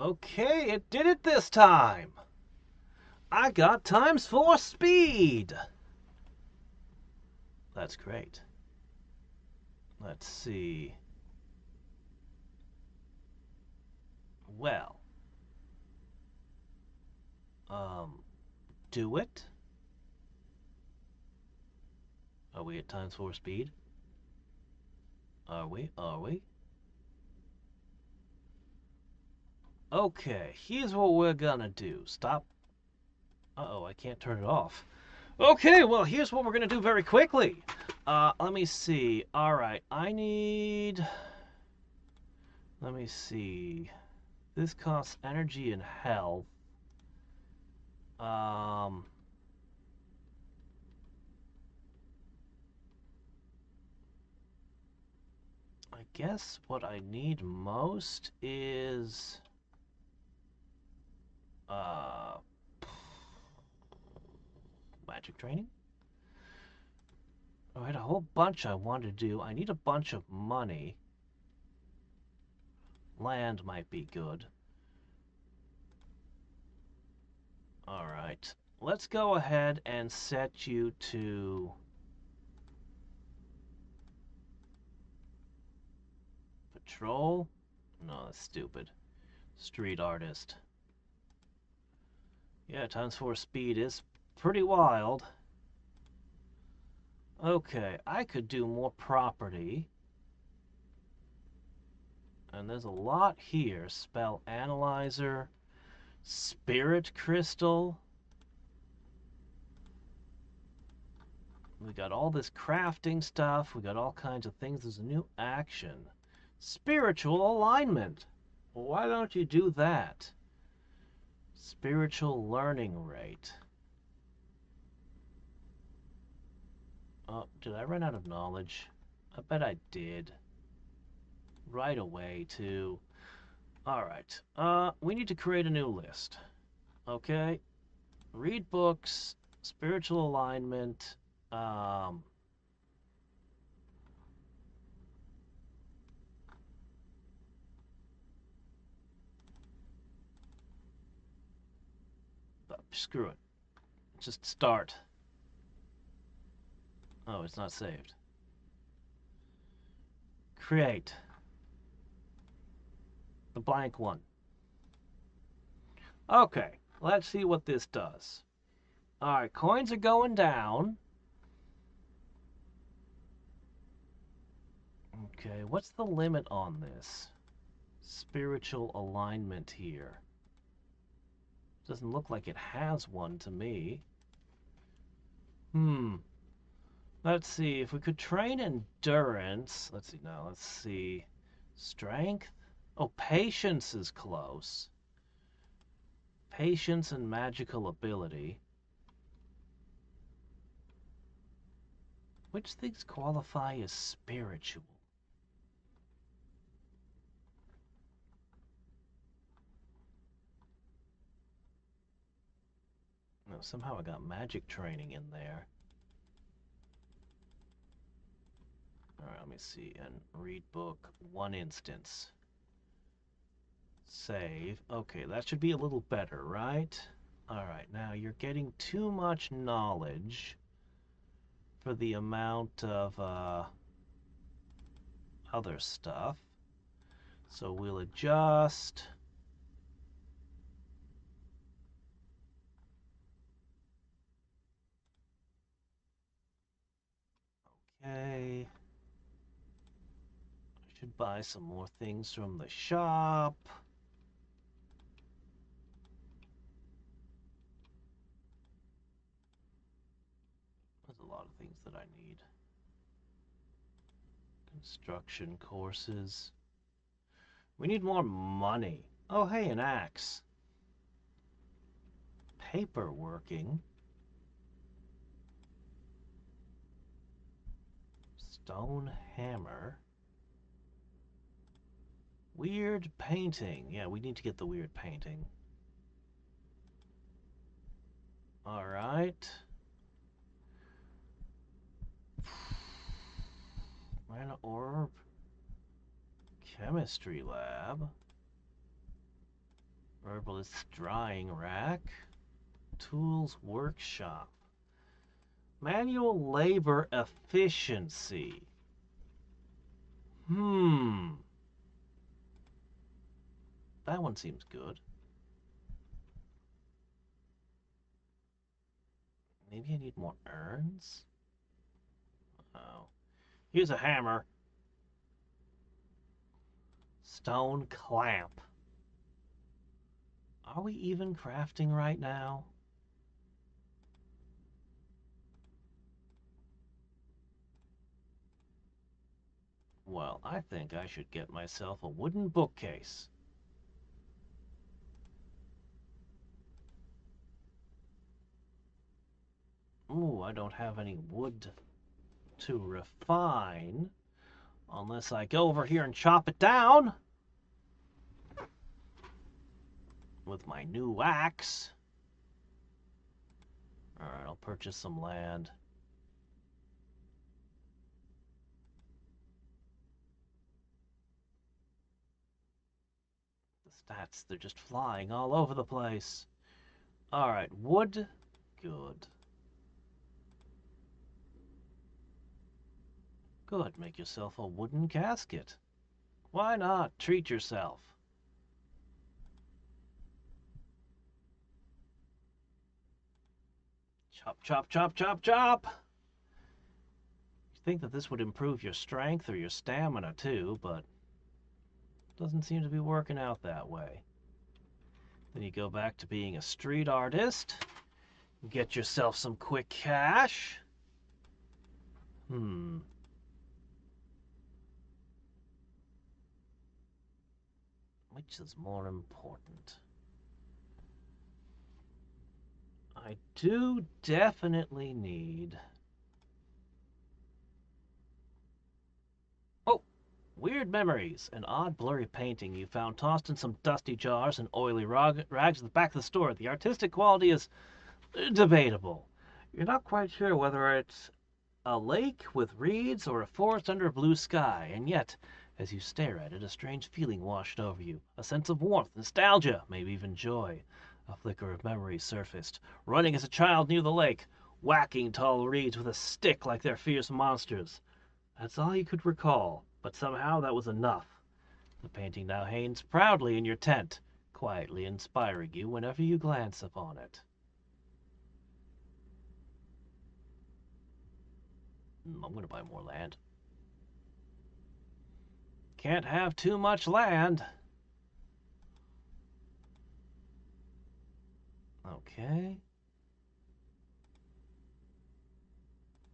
Okay, it did it this time. I got ×4 speed. That's great. Let's see. Well, um, do it. Are we at ×4 speed? Are we? Are we? Okay, here's what we're gonna do. Stop. Uh-oh, I can't turn it off. Okay, well, here's what we're gonna do very quickly. Let me see. All right, I need... Let me see. This costs energy and health. Um... I guess what I need most is... Uh... Magic training? I had a whole bunch I wanted to do. I need a bunch of money. Land might be good. Alright. Let's go ahead and set you to... Patrol? No, that's stupid. Street artist. Yeah, ×4 speed is pretty wild. Okay, I could do more property. And there's a lot here. Spell Analyzer, Spirit Crystal. We got all this crafting stuff. We got all kinds of things. There's a new action. Spiritual Alignment. Well, why don't you do that? Spiritual Learning Rate. Oh, did I run out of knowledge? I bet I did. Right away, too. Alright. We need to create a new list. Okay? Read books, spiritual alignment, screw it. Just start. Oh, it's not saved. Create. The blank one. Okay, let's see what this does. Alright, coins are going down. Okay, what's the limit on this? Spiritual alignment here. Doesn't look like it has one to me. Let's see, if we could train endurance. Let's see, no, let's see. Strength? Oh, patience is close. Patience and magical ability. Which things qualify as spiritual? No, somehow I got magic training in there. Alright, let me see. And read book, 1 instance. Save. Okay, that should be a little better, right? Alright, now you're getting too much knowledge for the amount of other stuff. So we'll adjust. Okay. I should buy some more things from the shop. There's a lot of things that I need. Construction courses. We need more money. Oh, hey, an axe. Paperworking. Stone hammer. Weird painting. Yeah, we need to get the weird painting. Alright. Mana orb. Chemistry lab. Herbalist's drying rack. Tools workshop. Manual labor efficiency. That one seems good. Maybe I need more urns? Oh. Here's a hammer. Stone clamp. Are we even crafting right now? Well, I think I should get myself a wooden bookcase. Ooh, I don't have any wood to refine. Unless I go over here and chop it down. With my new axe. Alright, I'll purchase some land. The stats, they're just flying all over the place. Alright, wood. Good. Good, make yourself a wooden casket. Why not? Treat yourself. Chop, chop, chop, chop, chop! You'd think that this would improve your strength or your stamina too, but doesn't seem to be working out that way. Then you go back to being a street artist. Get yourself some quick cash. Which is more important? I do definitely need... Oh! Weird memories. An odd blurry painting you found tossed in some dusty jars and oily rags at the back of the store. The artistic quality is debatable. You're not quite sure whether it's a lake with reeds or a forest under a blue sky, and yet, as you stare at it, a strange feeling washed over you. A sense of warmth, nostalgia, maybe even joy. A flicker of memory surfaced. Running as a child near the lake, whacking tall reeds with a stick like they're fierce monsters. That's all you could recall, but somehow that was enough. The painting now hangs proudly in your tent, quietly inspiring you whenever you glance upon it. I'm going to buy more land. Can't have too much land. Okay.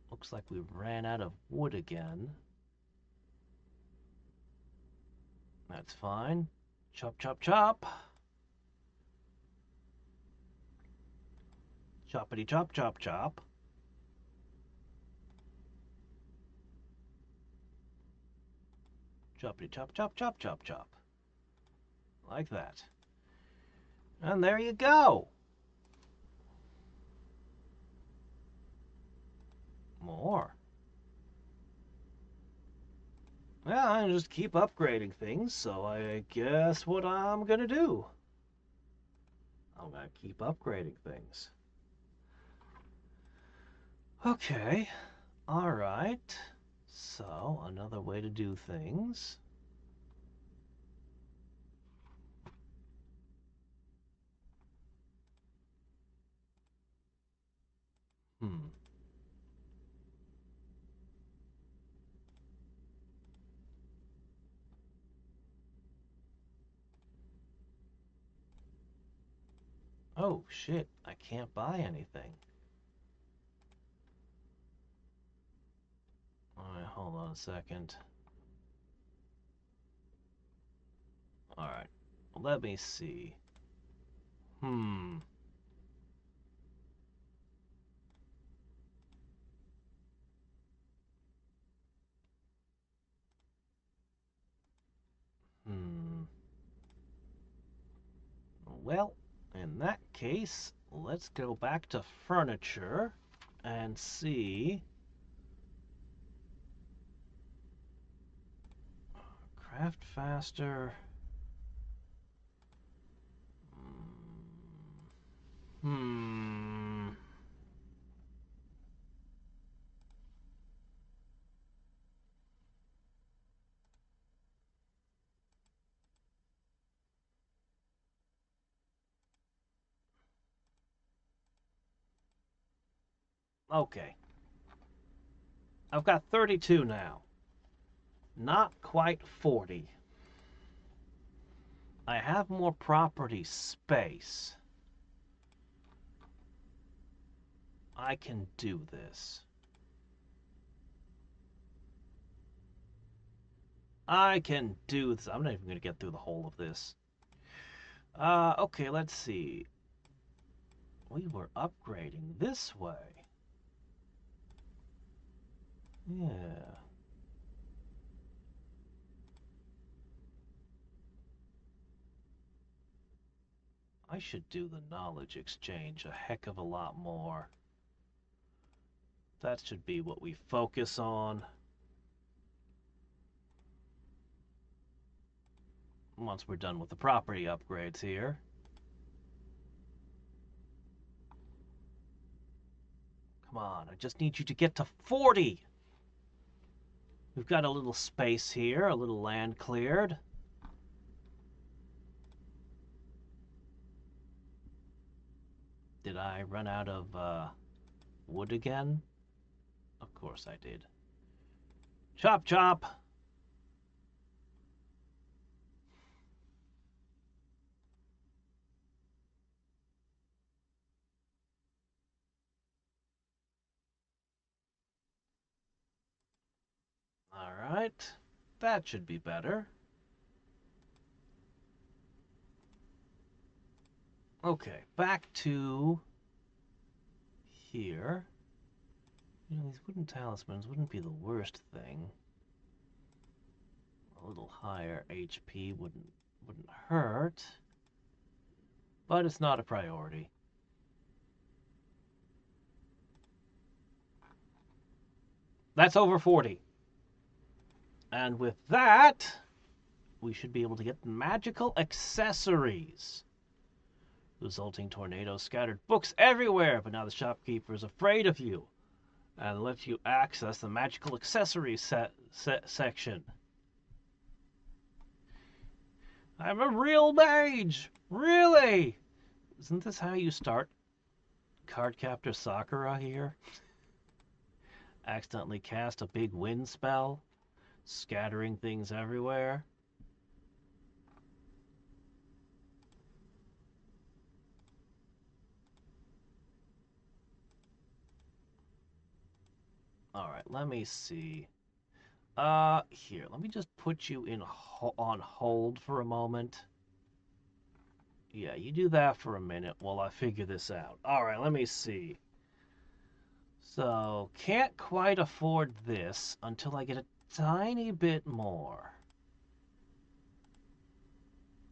Looks like we ran out of wood again. That's fine. Chop, chop, chop. Choppity chop, chop, chop. Choppity chop, chop, chop, chop, chop. Like that. And there you go. More. Well, I just keep upgrading things, so I guess what I'm gonna do. I'm gonna keep upgrading things. Okay. Alright. So, another way to do things. Oh, shit. I can't buy anything. Alright, hold on a second. Alright. Let me see. Well, in that case, let's go back to furniture and see. Craft faster. Okay. I've got 32 now. Not quite 40. I have more property space. I can do this. I can do this. I'm not even going to get through the whole of this. Okay, let's see. We were upgrading this way. Yeah. I should do the knowledge exchange a heck of a lot more. That should be what we focus on. Once we're done with the property upgrades here. Come on, I just need you to get to 40. We've got a little space here, a little land cleared. Did I run out of wood again? Of course I did. Chop, chop. All right, that should be better. Okay, back to here. You know, these wooden talismans wouldn't be the worst thing. A little higher HP wouldn't hurt, but it's not a priority. That's over 40. And with that, we should be able to get magical accessories. Resulting tornadoes scattered books everywhere, but now the shopkeeper is afraid of you and lets you access the magical accessories section. I'm a real mage! Really? Isn't this how you start Cardcaptor Sakura here? Accidentally cast a big wind spell, scattering things everywhere. Alright, let me see. Here, let me just put you on hold for a moment. Yeah, you do that for a minute while I figure this out. Alright, let me see. So, can't quite afford this until I get a tiny bit more.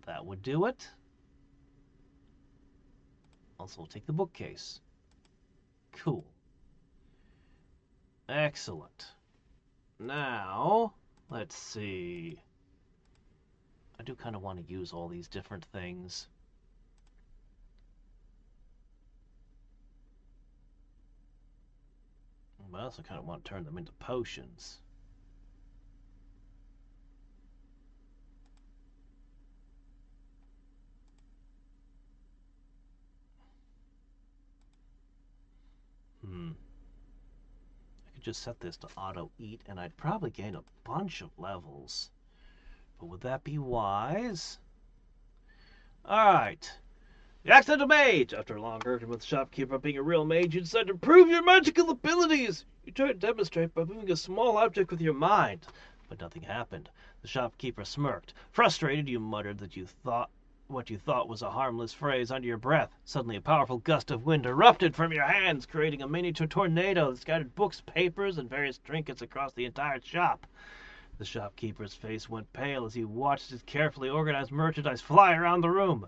That would do it. Also, we'll take the bookcase. Cool. Excellent. Now, let's see. I do kind of want to use all these different things. But I also kind of want to turn them into potions. I could just set this to auto eat and I'd probably gain a bunch of levels. But would that be wise? Alright. The accent of mage! After a long argument with the shopkeeper being a real mage, you decide to prove your magical abilities! You try to demonstrate by moving a small object with your mind. But nothing happened. The shopkeeper smirked. Frustrated, you muttered that what you thought was a harmless phrase under your breath. Suddenly a powerful gust of wind erupted from your hands, creating a miniature tornado that scattered books, papers, and various trinkets across the entire shop. The shopkeeper's face went pale as he watched his carefully organized merchandise fly around the room.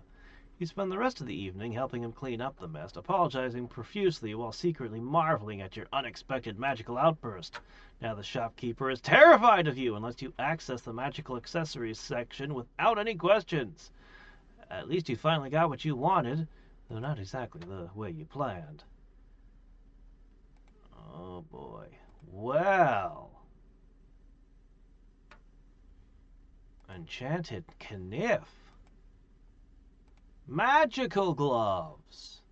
You spend the rest of the evening helping him clean up the mess, apologizing profusely while secretly marveling at your unexpected magical outburst. Now the shopkeeper is terrified of you and lets you access the magical accessories section without any questions. At least you finally got what you wanted, though not exactly the way you planned. Oh boy. Well. Enchanted Kniff. Magical gloves.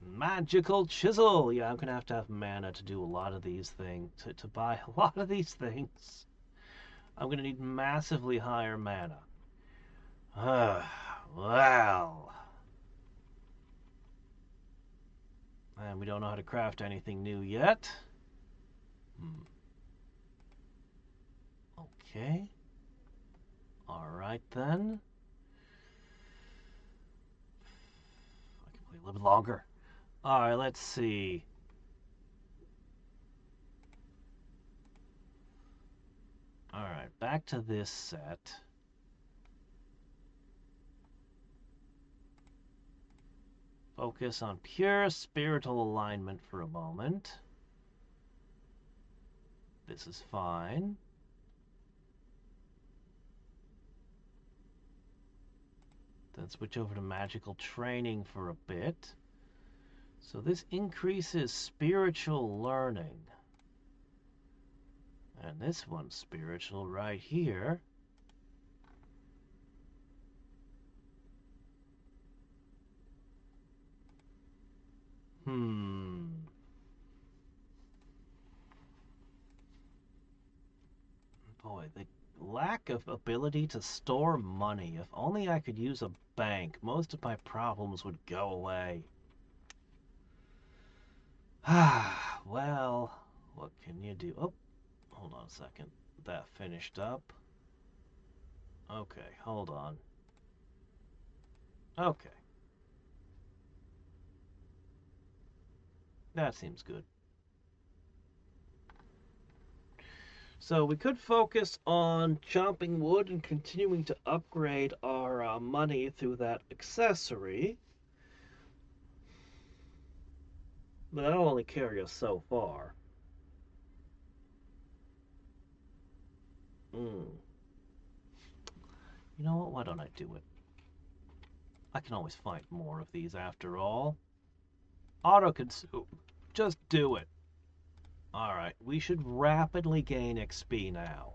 Magical chisel! Yeah, I'm gonna have to have mana to do a lot of these things, to buy a lot of these things. I'm gonna need massively higher mana. Well. And we don't know how to craft anything new yet. Okay. Alright then. I can play a little bit longer. Alright, let's see. Alright, back to this set. Focus on pure spiritual alignment for a moment. This is fine. Then switch over to magical training for a bit. So this increases spiritual learning. And this one's spiritual right here. Boy, the lack of ability to store money. If only I could use a bank, most of my problems would go away. Well, what can you do? Oh, hold on a second. That finished up. Okay, hold on. Okay. That seems good. So we could focus on chopping wood and continuing to upgrade our money through that accessory. But that'll only carry us so far. You know what? Why don't I do it? I can always find more of these after all. Auto-consume. Just do it. Alright, we should rapidly gain XP now.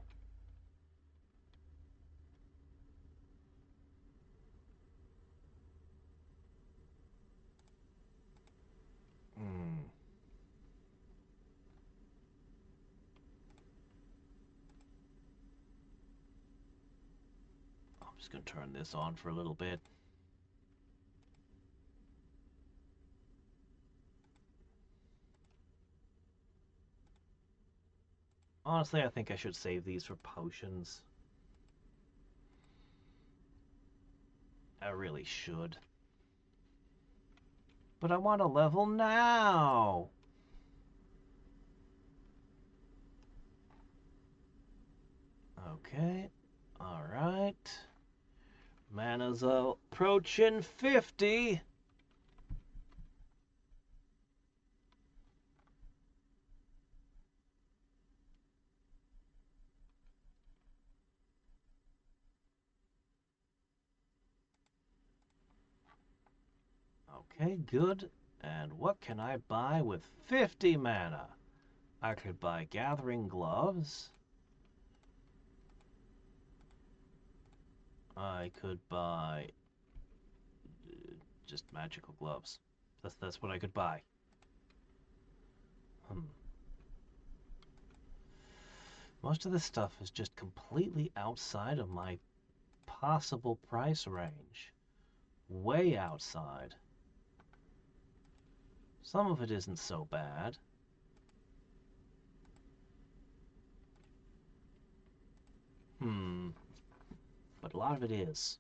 I'm just going to turn this on for a little bit. Honestly, I think I should save these for potions. I really should. But I want to level now! Okay, alright. Mana's approaching 50. Okay, good. And what can I buy with 50 mana? I could buy Gathering Gloves. I could buy just magical gloves. That's what I could buy. Most of this stuff is just completely outside of my possible price range. Way outside. Some of it isn't so bad. But a lot of it is.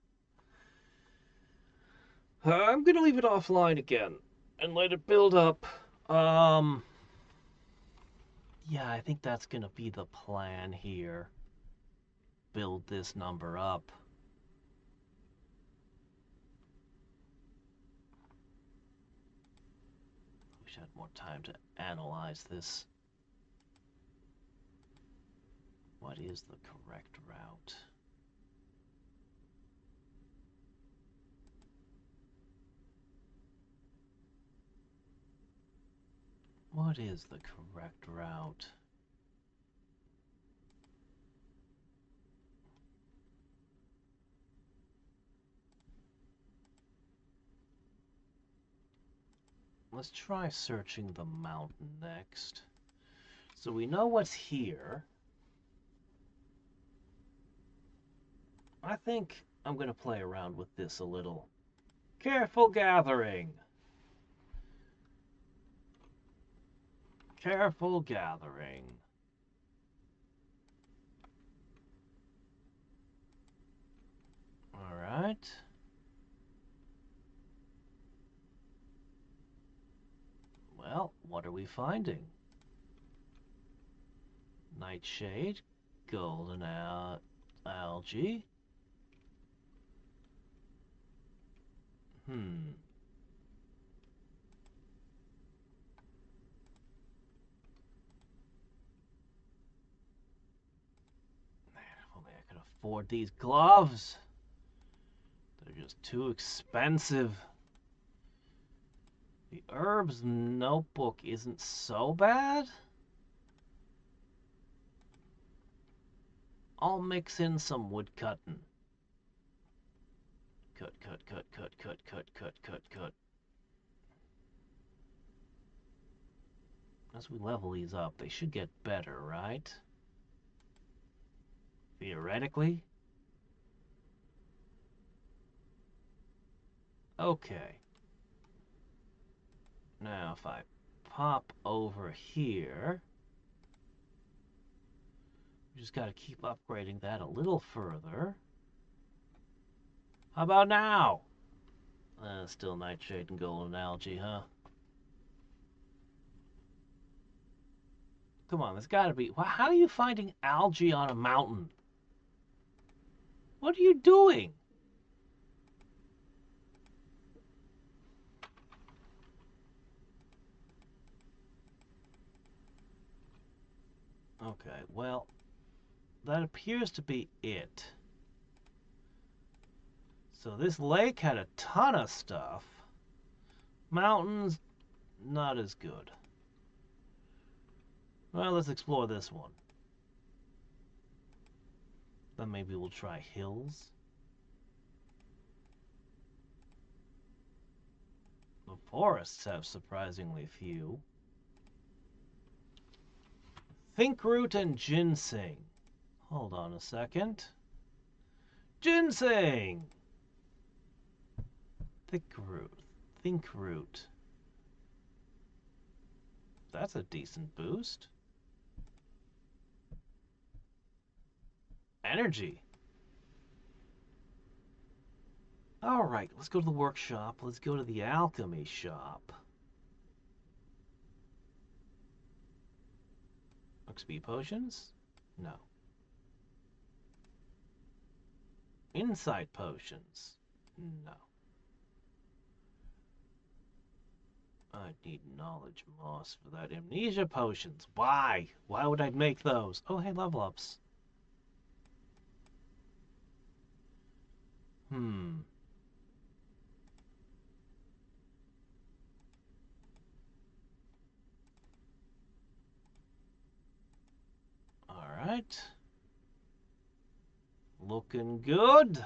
I'm gonna leave it offline again and let it build up. Yeah, I think that's gonna be the plan here. Build this number up. Wish I had more time to analyze this. What is the correct route? What is the correct route? Let's try searching the mountain next. So we know what's here. I think I'm going to play around with this a little. Careful gathering. Careful gathering. All right. Well, what are we finding? Nightshade, golden algae. If only I could afford these gloves. They're just too expensive. The herbs notebook isn't so bad. I'll mix in some wood cutting. Cut, cut, cut, cut, cut, cut, cut, cut, cut. As we level these up, they should get better, right? Theoretically. Okay. Now, if I pop over here, we just got to keep upgrading that a little further. How about now? Still nightshade and golden algae, huh? Come on, there's got to be... How are you finding algae on a mountain? What are you doing? Okay, well, that appears to be it. So this lake had a ton of stuff. Mountains, not as good. Well, let's explore this one. Then maybe we'll try hills. The forests have surprisingly few. Thinkroot and ginseng. Hold on a second. Ginseng! Thinkroot. That's a decent boost. Energy. Alright, let's go to the workshop. Let's go to the alchemy shop. XP potions? No. Insight potions? No. I need knowledge moss for that. Amnesia potions. Why? Why would I make those? Oh, hey, level ups. Alright. Looking good.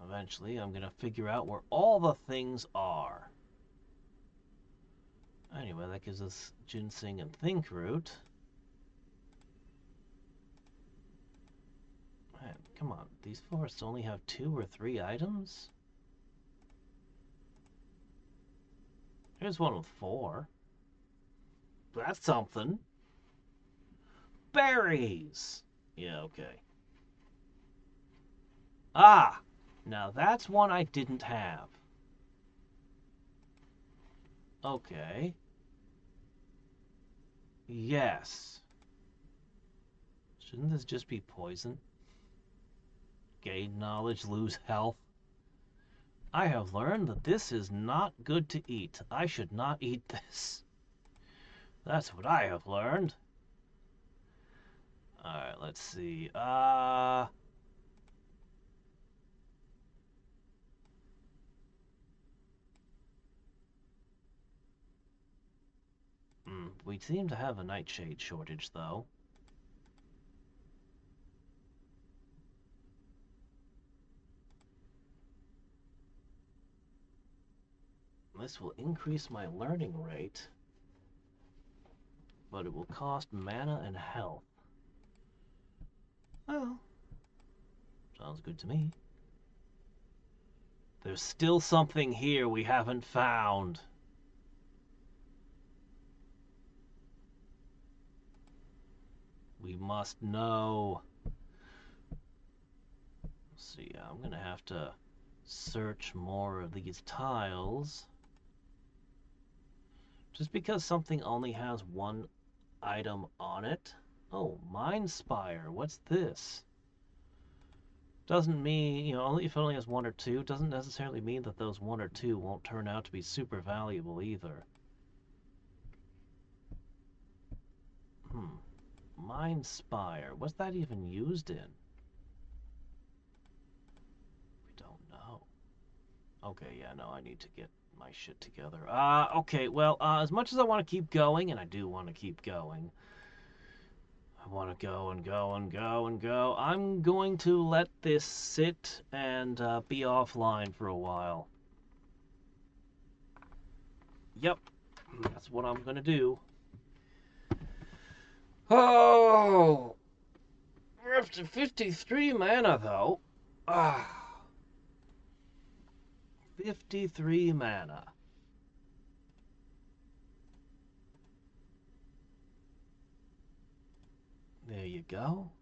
Eventually, I'm going to figure out where all the things are. Anyway, that gives us ginseng and thinkroot. Man, come on. These forests only have 2 or 3 items? Here's one with 4. That's something. Berries! Yeah, okay. Ah! Now that's one I didn't have. Okay. Yes. Shouldn't this just be poison? Gain knowledge, lose health. I have learned that this is not good to eat. I should not eat this. That's what I have learned. Alright, let's see. We seem to have a nightshade shortage, though. This will increase my learning rate, but it will cost mana and health. Well, sounds good to me. There's still something here we haven't found. We must know. Let's see, I'm gonna have to search more of these tiles. Just because something only has one item on it. Oh, Mind Spire. What's this? Doesn't mean, only if it only has one or two, doesn't necessarily mean that those one or two won't turn out to be super valuable either. Mind Spire. What's that even used in? We don't know. Okay, yeah, no, I need to get my shit together. Okay, well, as much as I want to keep going, and I do want to keep going, I want to go and go and go and go, I'm going to let this sit and be offline for a while. Yep, that's what I'm going to do. Oh, we're up to 53 mana, though. 53 mana. There you go.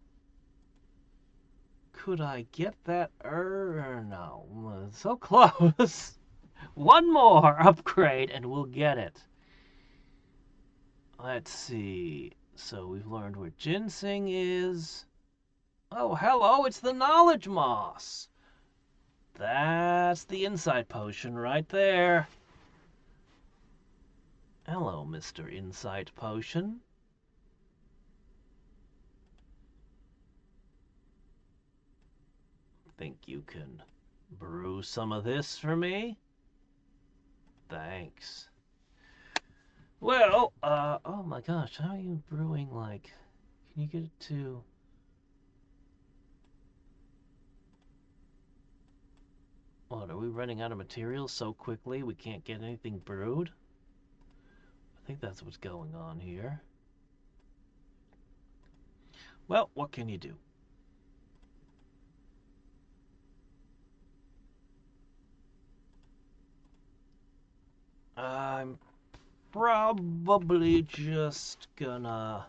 Could I get that? No. So close. One more upgrade and we'll get it. Let's see. So we've learned where ginseng is. Oh, hello, it's the knowledge moss. That's the insight potion right there. Hello, Mr. Insight Potion. Think you can brew some of this for me? Thanks. Well, oh my gosh, how are you brewing, like, can you get it to... What, are we running out of materials so quickly we can't get anything brewed? I think that's what's going on here. Well, what can you do? I'm probably just gonna...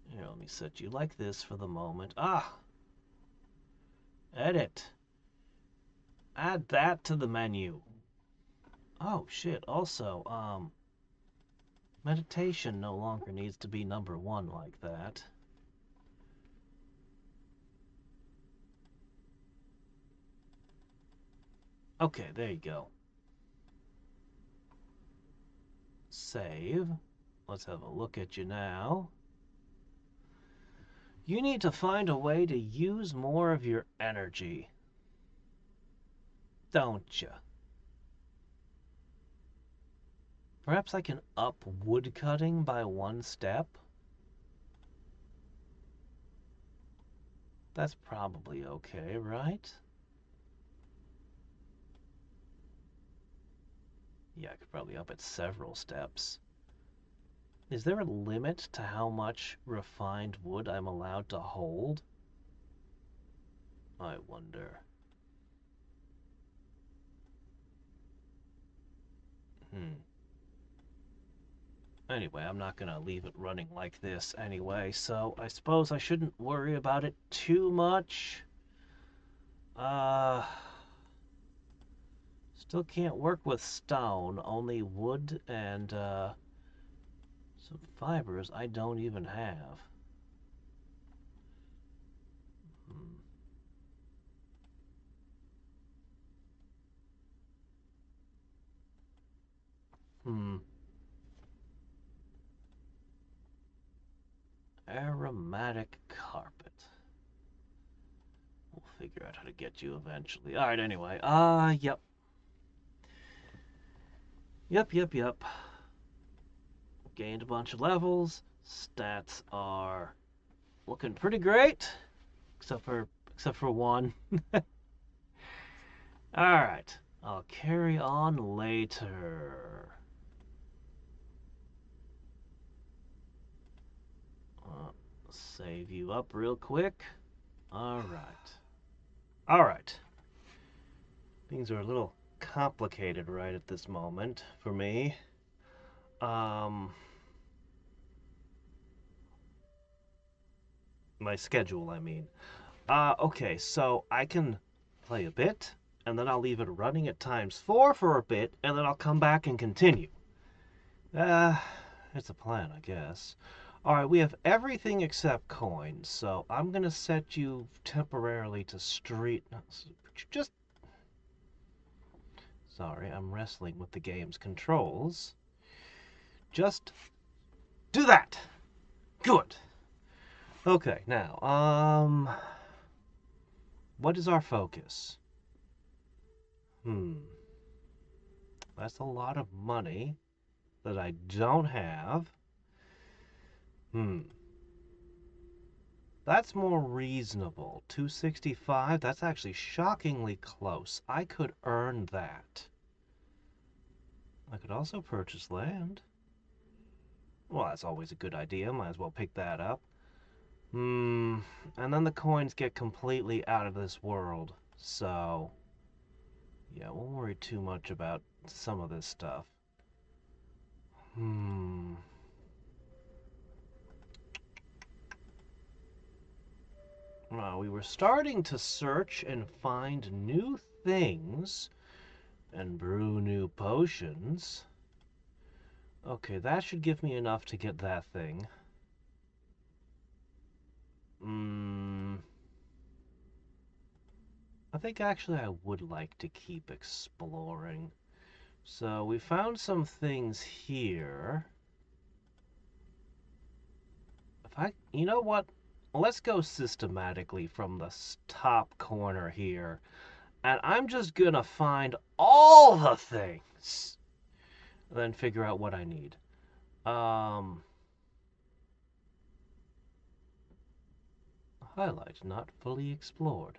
Here, let me set you like this for the moment. Edit. Add that to the menu. Oh, shit. Also, meditation no longer needs to be number 1 like that. Okay, there you go. Save. Let's have a look at you now. You need to find a way to use more of your energy. Don't you? Perhaps I can up wood cutting by 1 step? That's probably okay, right? Yeah, I could probably up it several steps. Is there a limit to how much refined wood I'm allowed to hold? I wonder. Anyway, I'm not going to leave it running like this anyway, so I suppose I shouldn't worry about it too much. Still can't work with stone, only wood and some fibers I don't even have. Aromatic carpet. We'll figure out how to get you eventually. Alright, anyway. Yep. Yep. Gained a bunch of levels. Stats are looking pretty great. Except for one. Alright. I'll carry on later. Save you up real quick. Alright. Alright. Things are a little complicated right at this moment for me. My schedule, I mean. Okay, so I can play a bit, and then I'll leave it running at ×4 for a bit, and then I'll come back and continue. It's a plan, I guess. Alright, we have everything except coins, so I'm gonna set you temporarily to street... Just... Sorry, I'm wrestling with the game's controls. Just do that! Good! Okay, now, what is our focus? That's a lot of money that I don't have. That's more reasonable. 265, that's actually shockingly close. I could earn that. I could also purchase land. Well, that's always a good idea. Might as well pick that up. And then the coins get completely out of this world. So, yeah, won't worry too much about some of this stuff. Well, we were starting to search and find new things and brew new potions. Okay, that should give me enough to get that thing. I think actually I would like to keep exploring. So we found some things here. You know what? Let's go systematically from the top corner here. And I'm just gonna find all the things. And then figure out what I need. Highlight not fully explored.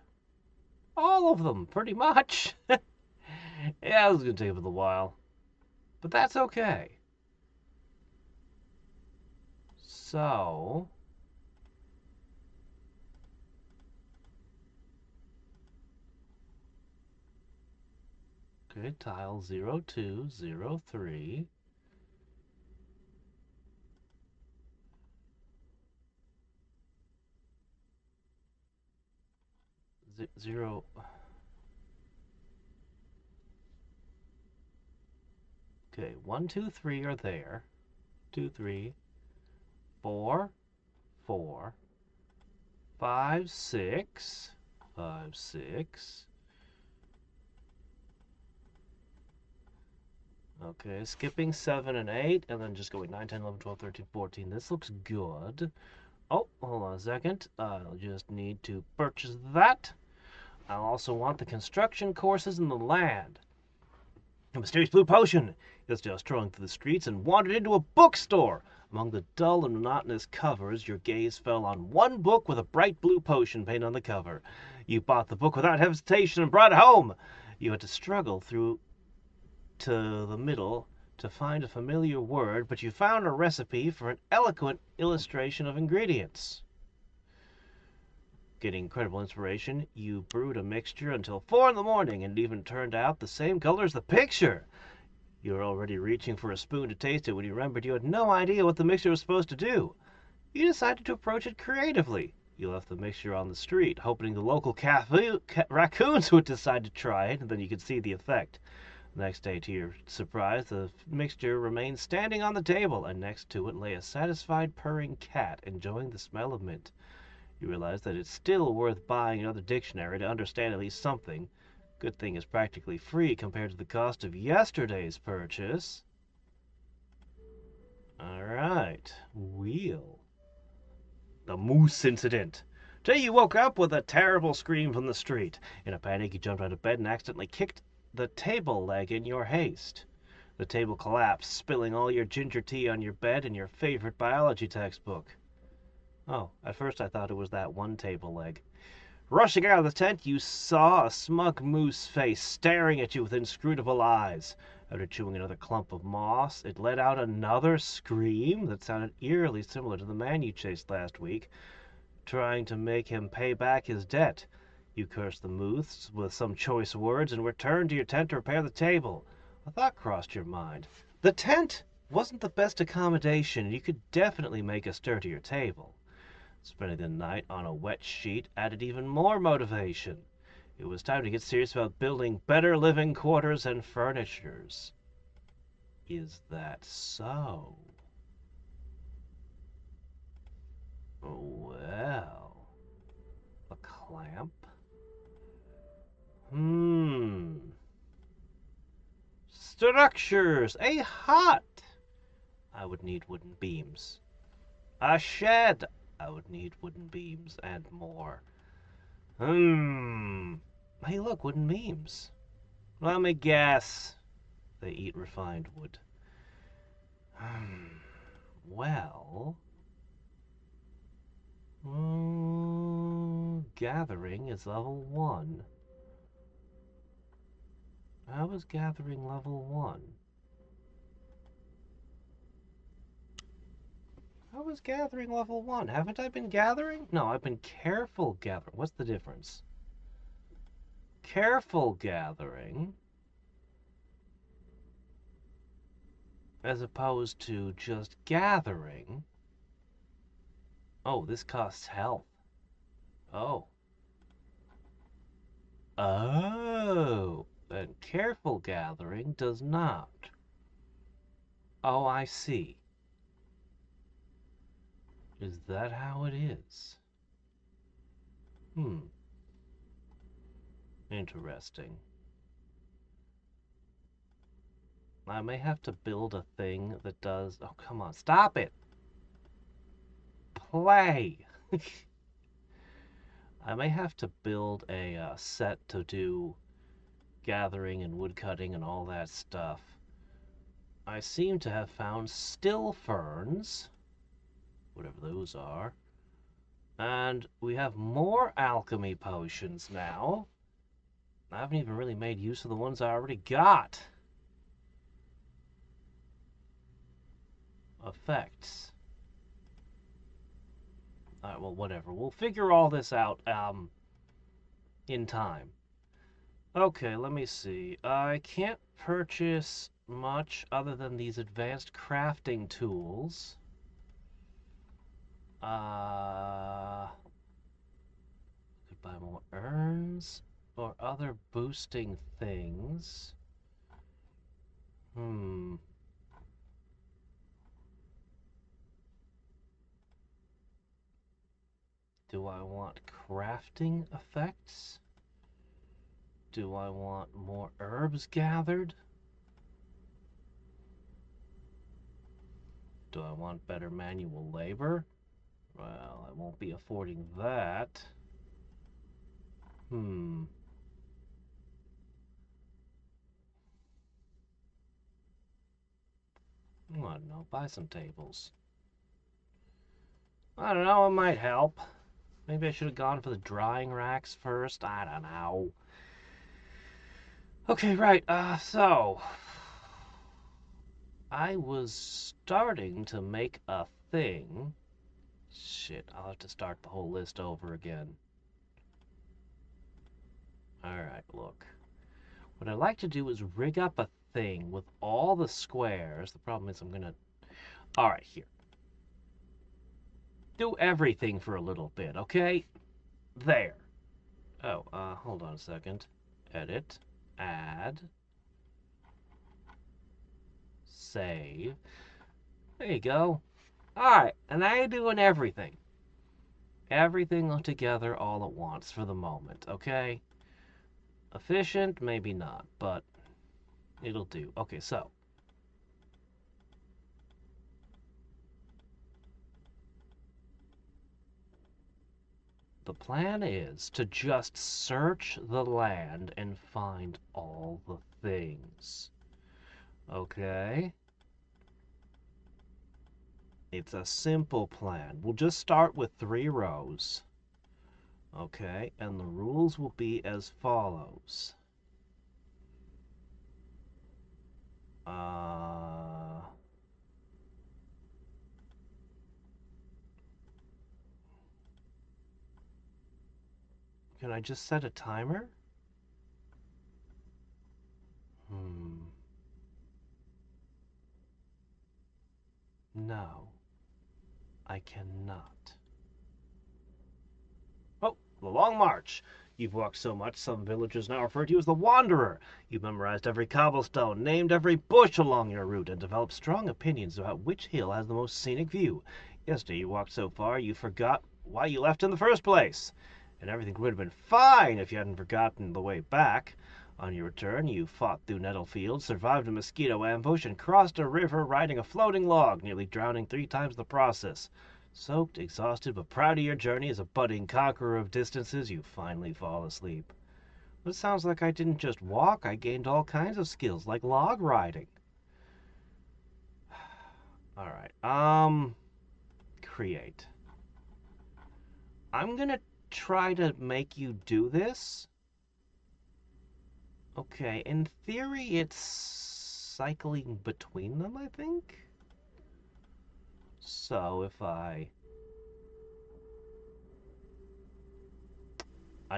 All of them, pretty much. Yeah, it was gonna take a little while. But that's okay. So... Okay, tile 0203. Zero... Okay, 1, 2, 3 are there. 2, 3, 4, 4, 5, 6, 5, 6. Okay, skipping 7 and 8, and then just going 9, 10, 11, 12, 13, 14. This looks good. Oh, hold on a second. I'll just need to purchase that. I'll also want the construction courses and the land. A mysterious blue potion. He was just strolling through the streets and wandered into a bookstore. Among the dull and monotonous covers, your gaze fell on one book with a bright blue potion painted on the cover. You bought the book without hesitation and brought it home. You had to struggle through to the middle to find a familiar word, but you found a recipe for an eloquent illustration of ingredients. Getting incredible inspiration, you brewed a mixture until 4 in the morning, and it even turned out the same color as the picture. You were already reaching for a spoon to taste it when you remembered you had no idea what the mixture was supposed to do. You decided to approach it creatively. You left the mixture on the street, hoping the local raccoons would decide to try it, and then you could see the effect. The next day, to your surprise, the mixture remained standing on the table, and next to it lay a satisfied purring cat enjoying the smell of mint. You realize that it's still worth buying another dictionary to understand at least something. Good thing it's practically free compared to the cost of yesterday's purchase. Alright, wheel. The moose incident. Today you woke up with a terrible scream from the street. In a panic, you jumped out of bed and accidentally kicked the table leg in your haste. The table collapsed, spilling all your ginger tea on your bed and your favorite biology textbook. Oh, at first I thought it was that one table leg. Rushing out of the tent, you saw a smug moose face staring at you with inscrutable eyes. After chewing another clump of moss, it let out another scream that sounded eerily similar to the man you chased last week, trying to make him pay back his debt. You cursed the moose with some choice words and returned to your tent to repair the table. A thought crossed your mind. The tent wasn't the best accommodation, and you could definitely make a stir to your table. Spending the night on a wet sheet added even more motivation. It was time to get serious about building better living quarters and furnitures. Is that so? Well, a clamp? Structures! A hut! I would need wooden beams. A shed! I would need wooden beams and more. Hey, look, wooden beams. Let me guess. They eat refined wood. Well... gathering is level 1. How is gathering level 1? How is gathering level 1? Haven't I been gathering? No, I've been careful gathering. What's the difference? Careful gathering, as opposed to just gathering. Oh, this costs health. Oh. Oh. And careful gathering does not. Oh, I see. Is that how it is? Interesting. I may have to build a thing that does... Oh, come on. Stop it! Play! I may have to build a set to do gathering and woodcutting and all that stuff. I seem to have found still ferns, whatever those are, and we have more alchemy potions now. I haven't even really made use of the ones I already got. Effects. Alright, well, whatever. We'll figure all this out in time. Okay, let me see. I can't purchase much other than these advanced crafting tools. Could buy more urns or other boosting things. Do I want crafting effects? Do I want more herbs gathered? Do I want better manual labor? Well, I won't be affording that. I don't know, buy some tables. I don't know, it might help. Maybe I should have gone for the drying racks first. I don't know. Okay, right, so... I was starting to make a thing. Shit, I'll have to start the whole list over again. Alright, look. What I'd like to do is rig up a thing with all the squares. The problem is I'm gonna... Alright, here. Do everything for a little bit, okay? There. Oh, hold on a second. Edit. Add. Save. There you go. Alright, and now you're doing everything. Everything together all at once for the moment, okay? Efficient? Maybe not, but it'll do. Okay, so. The plan is to just search the land and find all the things. Okay? It's a simple plan. We'll just start with 3 rows. Okay, and the rules will be as follows. Can I just set a timer? No, I cannot. Oh, the Long March. You've walked so much, some villagers now refer to you as the Wanderer. You've memorized every cobblestone, named every bush along your route, and developed strong opinions about which hill has the most scenic view. Yesterday you walked so far you forgot why you left in the first place. And everything would have been fine if you hadn't forgotten the way back. On your return, you fought through nettle fields, survived a mosquito ambush, and crossed a river riding a floating log, nearly drowning 3 times the process. Soaked, exhausted, but proud of your journey as a budding conqueror of distances, you finally fall asleep. But it sounds like I didn't just walk, I gained all kinds of skills, like log riding. Alright, create. I'm gonna try to make you do this. Okay, in theory, it's cycling between them, I think? So if I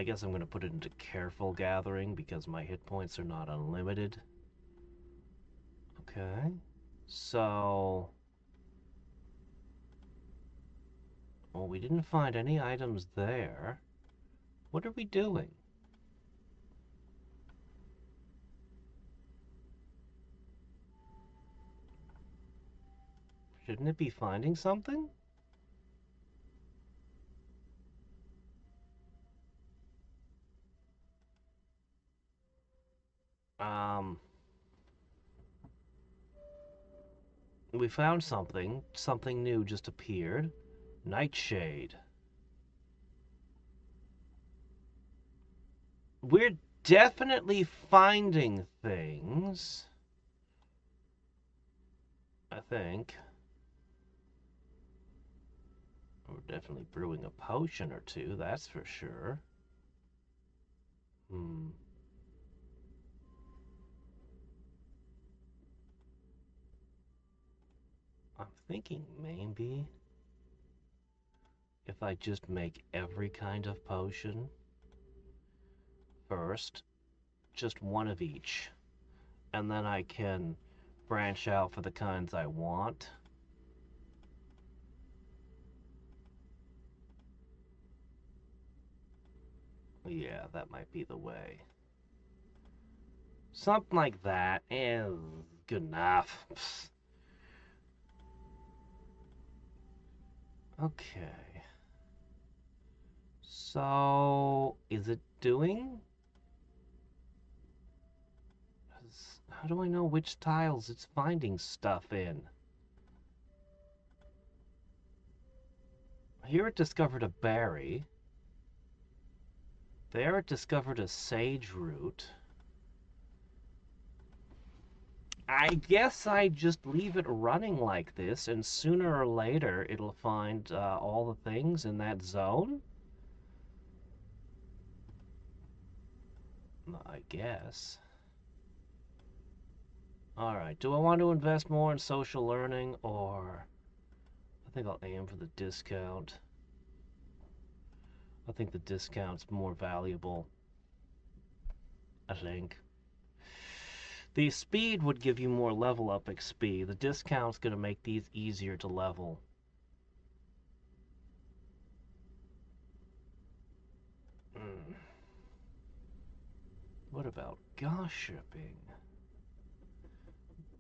guess I'm going to put it into careful gathering because my hit points are not unlimited. Okay. So, well, we didn't find any items there. What are we doing? Shouldn't it be finding something? We found something. Something new just appeared. Nightshade. We're definitely finding things. I think. We're definitely brewing a potion or two, that's for sure. I'm thinking maybe if I just make every kind of potion first, just one of each, and then I can branch out for the kinds I want. Yeah, that might be the way. Something like that. Good enough. Okay. So, is it doing? How do I know which tiles it's finding stuff in? Here it discovered a berry. There it discovered a sage root. I guess I just leave it running like this, and sooner or later it'll find all the things in that zone? I guess. Alright, do I want to invest more in social learning, or... I think I'll aim for the discount. I think the discount's more valuable. I think. The speed would give you more level up XP. The discount's going to make these easier to level. What about gossiping?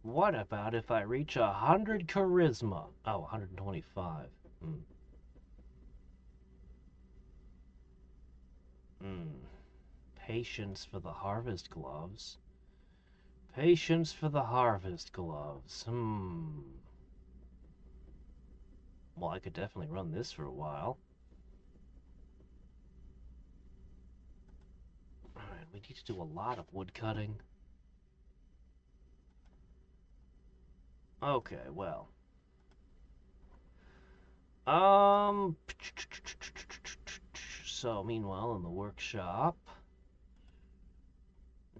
What about if I reach 100 charisma? Oh, 125. Patience for the harvest gloves. Patience for the harvest gloves. Well, I could definitely run this for a while. Alright, we need to do a lot of wood cutting. Okay, well. So, meanwhile, in the workshop,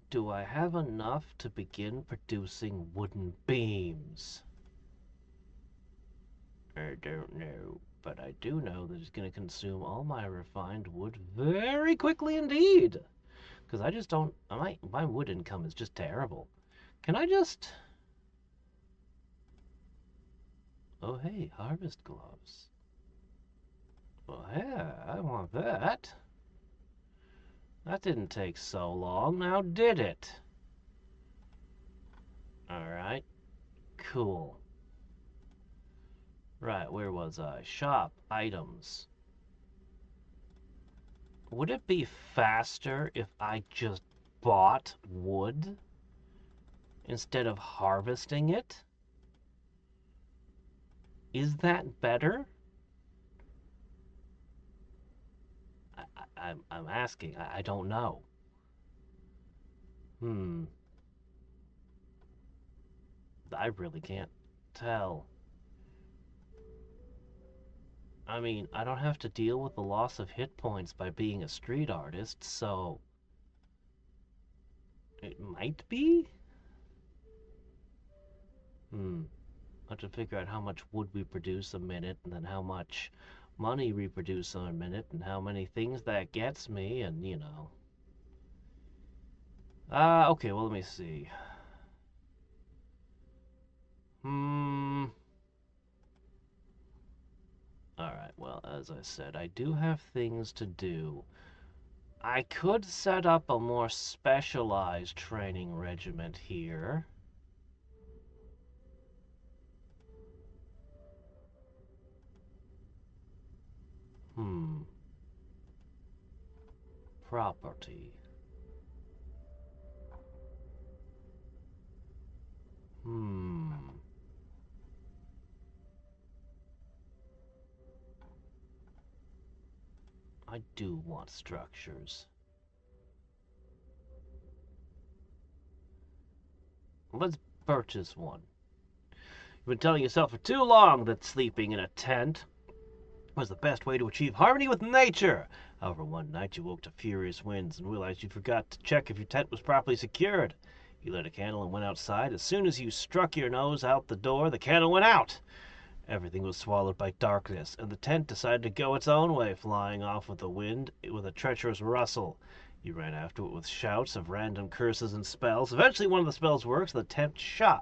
do I have enough to begin producing wooden beams? I don't know, but I do know that it's going to consume all my refined wood very quickly indeed. Because I just don't, my wood income is just terrible. Can I just... Oh, hey, harvest gloves. Well, yeah, I want that. That didn't take so long, now did it? Alright, cool. Right, where was I? Shop, items. Would it be faster if I just bought wood instead of harvesting it? Is that better? I'm asking. I don't know. I really can't tell. I mean, I don't have to deal with the loss of hit points by being a street artist, so it might be? I have to figure out how much wood we produce a minute, and then how much money we produce a minute, and how many things that gets me, and you know. Okay, well, let me see. Alright, well, as I said, I do have things to do. I could set up a more specialized training regiment here. Property. I do want structures. Let's purchase one. You've been telling yourself for too long that sleeping in a tent was the best way to achieve harmony with nature. However, one night you woke to furious winds and realized you forgot to check if your tent was properly secured. You lit a candle and went outside. As soon as you struck your nose out the door, the candle went out. Everything was swallowed by darkness, and the tent decided to go its own way, flying off with the wind with a treacherous rustle. You ran after it with shouts of random curses and spells. Eventually one of the spells worked, so the tent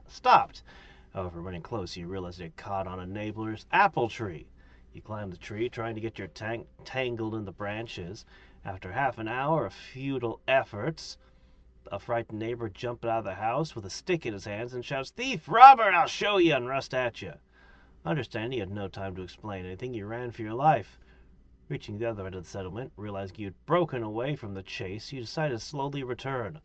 stopped. However, running close, you realized it had caught on a neighbor's apple tree. You climbed the tree, trying to get your tank tangled in the branches. After half an hour of futile efforts, a frightened neighbor jumped out of the house with a stick in his hands and shouts, "Thief! Robber! I'll show you!" and rushed at you. Understanding you had no time to explain anything, you ran for your life. Reaching the other end of the settlement, realizing you'd broken away from the chase, you decided to slowly return.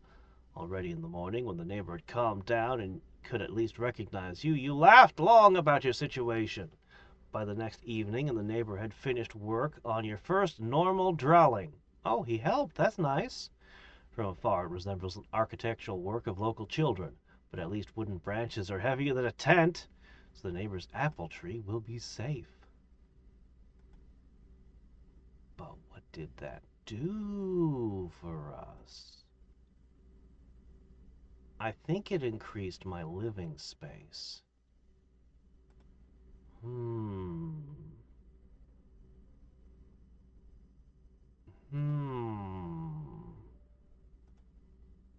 Already in the morning, when the neighbor had calmed down and could at least recognize you, you laughed long about your situation. By the next evening, and the neighbor had finished work on your first normal dwelling. Oh, he helped. That's nice. From afar, it resembles an architectural work of local children, but at least wooden branches are heavier than a tent, so the neighbor's apple tree will be safe. But what did that do for us? I think it increased my living space.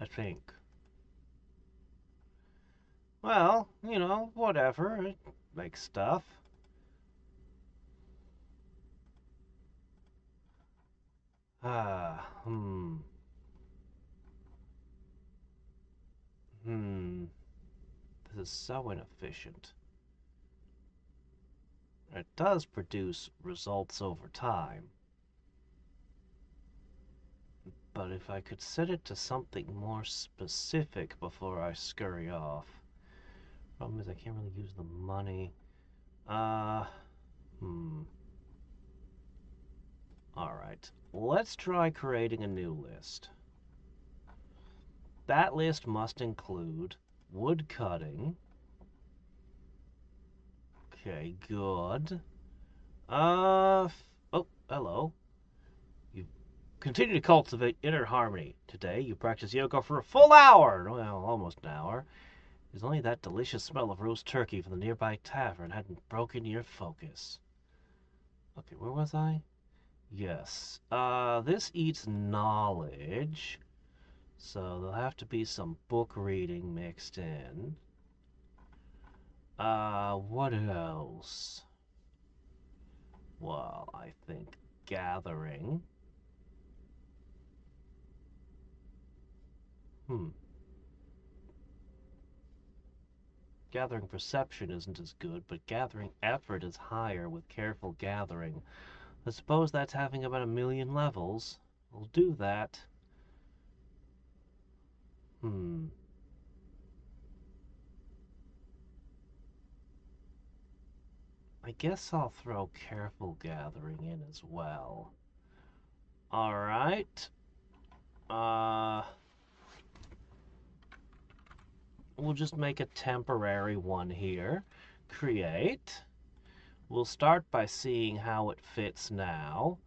I think. Well, you know, whatever. It makes stuff. This is so inefficient. It does produce results over time. But if I could set it to something more specific before I scurry off. Problem is I can't really use the money. Alright, let's try creating a new list. That list must include wood cutting. Okay, good. Oh, hello. You've Continue to cultivate inner harmony. Today, you practice yoga for a full hour. Well, almost an hour. It's only that delicious smell of roast turkey from the nearby tavern hadn't broken your focus. Okay, where was I? Yes. This eats knowledge. So there'll have to be some book reading mixed in. What else? Well, I think gathering. Gathering perception isn't as good, but gathering effort is higher with careful gathering. I suppose that's having about 1,000,000 levels. We'll do that. I guess I'll throw careful gathering in as well. Alright. We'll just make a temporary one here. Create. We'll start by seeing how it fits now.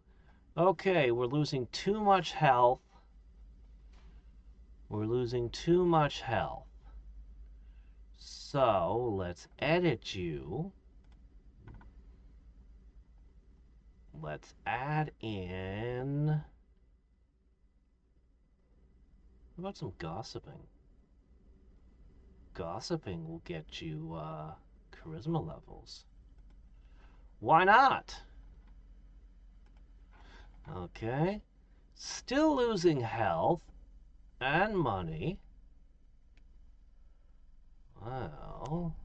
Okay, we're losing too much health. We're losing too much health. So, let's edit you. Let's add in... What about some gossiping? Gossiping will get you charisma levels. Why not? Okay. Still losing health and money. Well,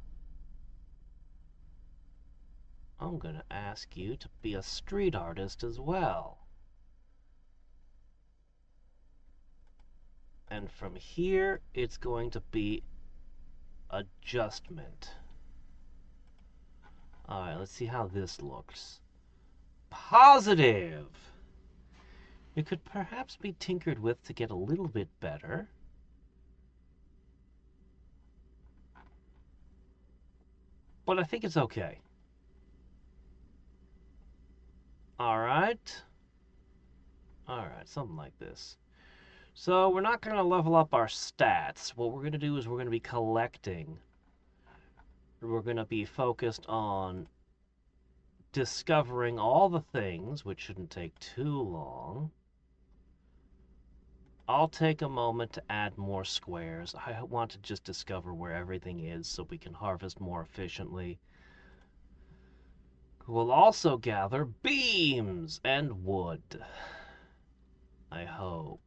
I'm going to ask you to be a street artist as well. And from here, it's going to be adjustment. Alright, let's see how this looks. Positive! It could perhaps be tinkered with to get a little bit better. But I think it's okay. Alright. Alright, something like this. So we're not going to level up our stats. What we're going to do is we're going to be collecting. We're going to be focused on discovering all the things, which shouldn't take too long. I'll take a moment to add more squares. I want to just discover where everything is so we can harvest more efficiently. We'll also gather beams and wood. I hope.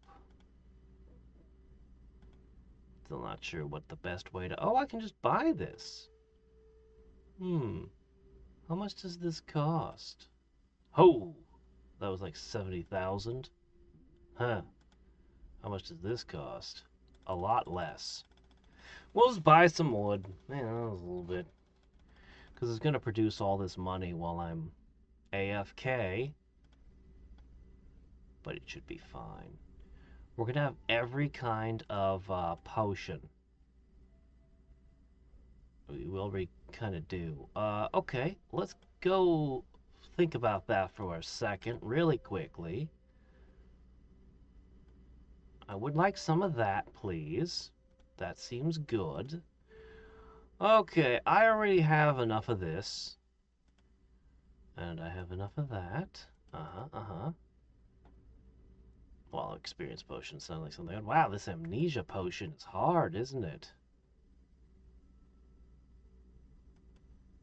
Still not sure what the best way to... Oh, I can just buy this. How much does this cost? Oh, that was like 70,000. Huh. How much does this cost? A lot less. We'll just buy some wood. Man, that was a little bit. Because it's going to produce all this money while I'm AFK. But it should be fine. We're going to have every kind of potion. We already kind of do. Okay, let's go think about that for a second, really quickly. I would like some of that, please. That seems good. Okay, I already have enough of this. And I have enough of that. Well, experience potion sounds like something. Wow, this amnesia potion is hard, isn't it?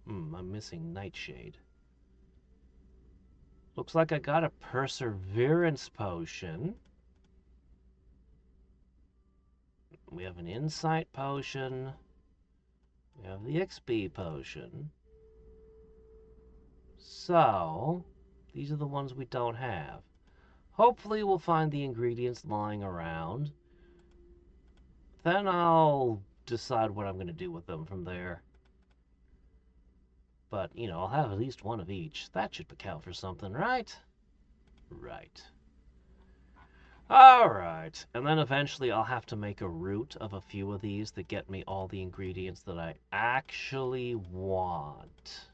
I'm missing Nightshade. Looks like I got a perseverance potion. We have an insight potion. We have the XP potion. So, these are the ones we don't have. Hopefully we'll find the ingredients lying around. Then I'll decide what I'm going to do with them from there. But, you know, I'll have at least one of each. That should account for something, right? Right. Alright, and then eventually I'll have to make a route of a few of these that get me all the ingredients that I actually want.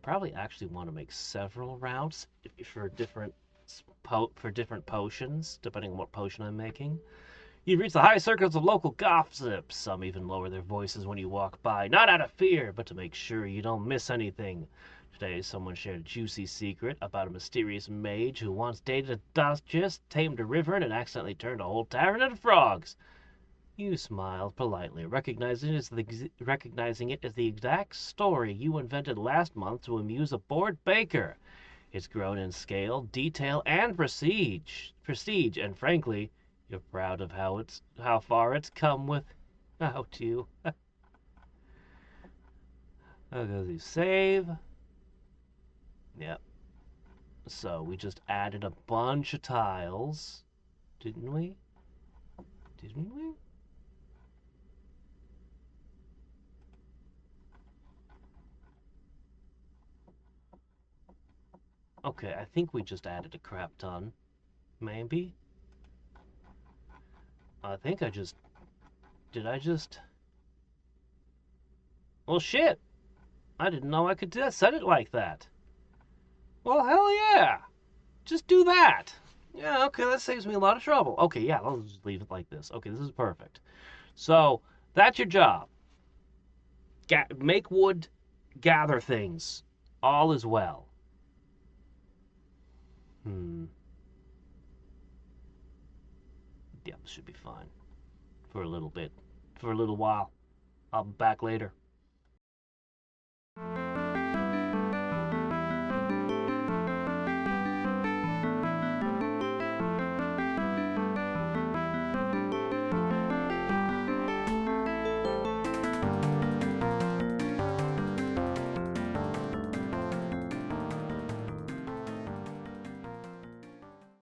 probably actually want to make several routes for different potions, depending on what potion I'm making. You reach the high circles of local gossip. Some even lower their voices when you walk by, not out of fear, but to make sure you don't miss anything. Today, someone shared a juicy secret about a mysterious mage who once dated a duchess, tamed a wyvern, and accidentally turned a whole tavern into frogs. You smiled politely, recognizing it as the exact story you invented last month to amuse a bored baker. It's grown in scale, detail, and prestige, and frankly, you're proud of how far it's come without you. Okay, you save. Yep. So we just added a bunch of tiles, didn't we? Didn't we? Okay, I think we just added a crap ton. Maybe? I think I just... Did I just... Well, shit! I didn't know I could set it like that. Well, hell yeah! Just do that! Yeah, okay, that saves me a lot of trouble. Okay, yeah, I'll just leave it like this. Okay, this is perfect. So, that's your job. Make wood, gather things. All is well. Hmm. Yeah, this should be fine. For a little bit. For a little while. I'll be back later.